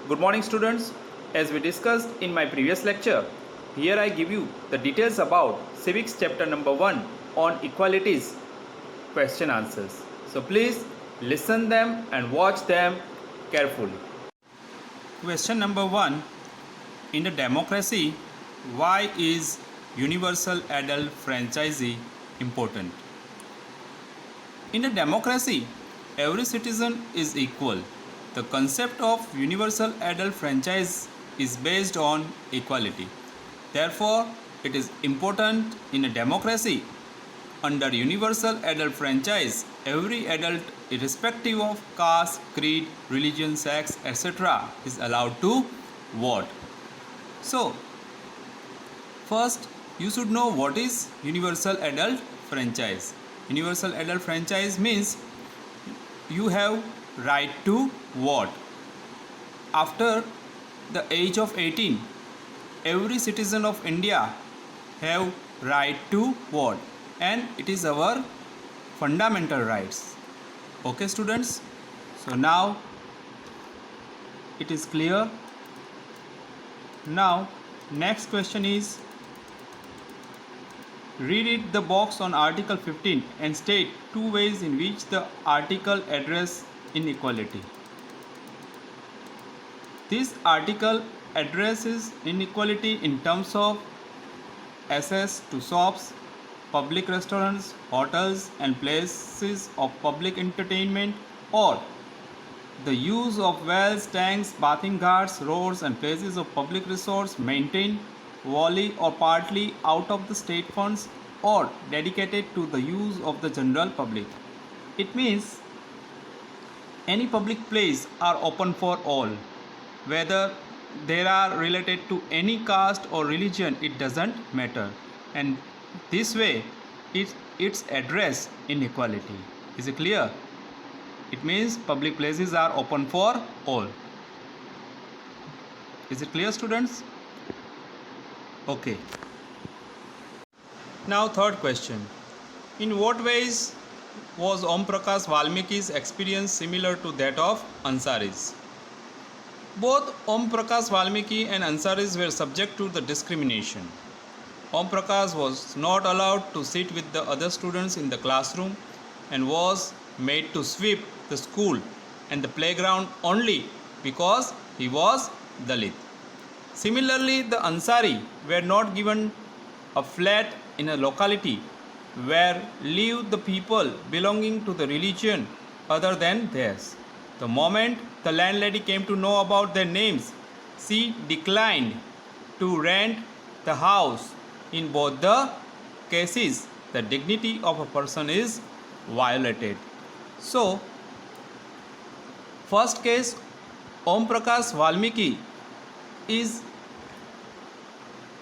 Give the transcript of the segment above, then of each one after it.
Good morning students. As we discussed in my previous lecture, here I give you the details about civics chapter number 1 on equalities question answers. So please listen them and watch them carefully. Question number 1. In the democracy, why is universal adult franchise important? In a democracy, every citizen is equal. The concept of universal adult franchise is based on equality. Therefore, it is important in a democracy. Under universal adult franchise, every adult, irrespective of caste, creed, religion, sex, etc., is allowed to vote. So, first, you should know what is universal adult franchise. Universal adult franchise means you have right to vote. After the age of 18, every citizen of India have right to vote, and it is our fundamental rights. Okay students, so now it is clear. Now next question is, read the box on Article 15 and state two ways in which the article addresses inequality. This article addresses inequality in terms of access to shops, public restaurants, hotels and places of public entertainment, or the use of wells, tanks, bathing ghats, roads and places of public resource maintained wholly or partly out of the state funds or dedicated to the use of the general public. It means any public place are open for all, whether they are related to any caste or religion, it doesn't matter, and this way it's address inequality. Is it clear? It means public places are open for all. Is it clear students? Okay. Now third question. In what ways was Om Prakash Valmiki's experience similar to that of Ansaris? Both Om Prakash Valmiki and Ansaris were subject to the discrimination. Om Prakash was not allowed to sit with the other students in the classroom and was made to sweep the school and the playground only because he was Dalit. Similarly, the Ansari were not given a flat in a locality where live the people belonging to the religion other than theirs. The moment the landlady came to know about their names, she declined to rent the house. In both the cases, the dignity of a person is violated. So, first case, Om Prakash Valmiki is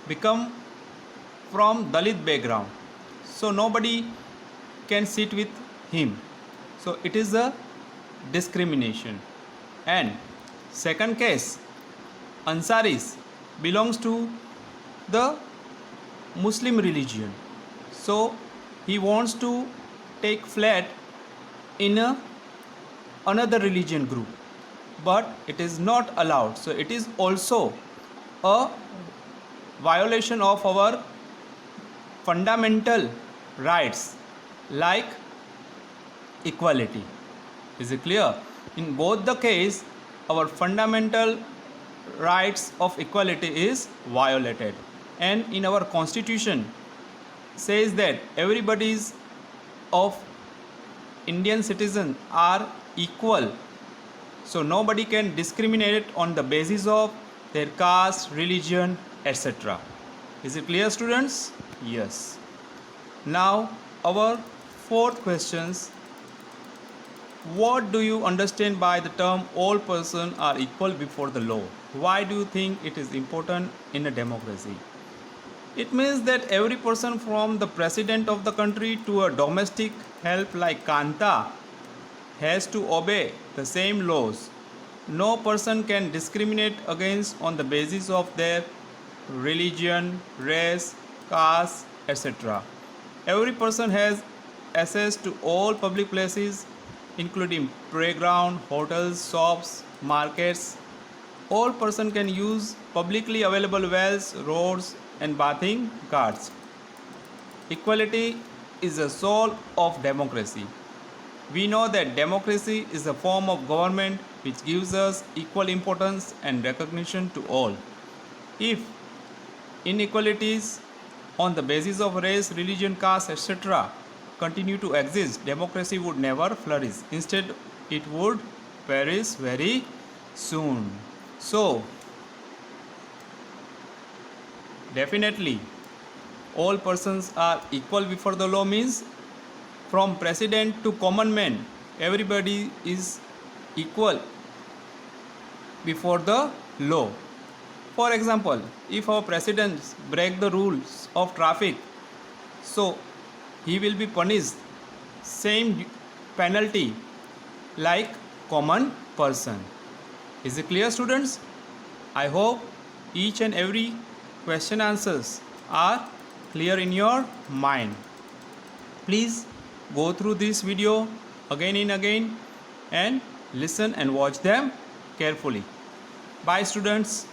become from Dalit background, so nobody can sit with him. So it is a discrimination. And second case, Ansaris belongs to the Muslim religion, so he wants to take flat in another religion group, but it is not allowed. So it is also a violation of our fundamental rights like equality. Is it clear? In both the case, our fundamental rights of equality is violated, and in our constitution says that everybody's of Indian citizens are equal, so nobody can discriminate on the basis of their caste, religion, etc. Is it clear students? Yes. Now our fourth questions. What do you understand by the term all persons are equal before the law? Why do you think it is important in a democracy? It means that every person from the president of the country to a domestic help like Kanta has to obey the same laws. No person can discriminate against on the basis of their religion, race, caste, etc. Every person has access to all public places including playground, hotels, shops, markets, All person can use publicly available wells, roads and bathing ghats. Equality is the soul of democracy. We know that democracy is a form of government which gives us equal importance and recognition to all. If inequalities on the basis of race, religion, caste, etc. continue to exist, democracy would never flourish. Instead, it would perish very soon. So, definitely, all persons are equal before the law means from president to common man, everybody is equal before the law. For example, if our president break the rules of traffic, so he will be punished same penalty like common person. Is it clear, students? I hope each and every question answers are clear in your mind. Please go through this video again and again and listen and watch them carefully. Bye, students.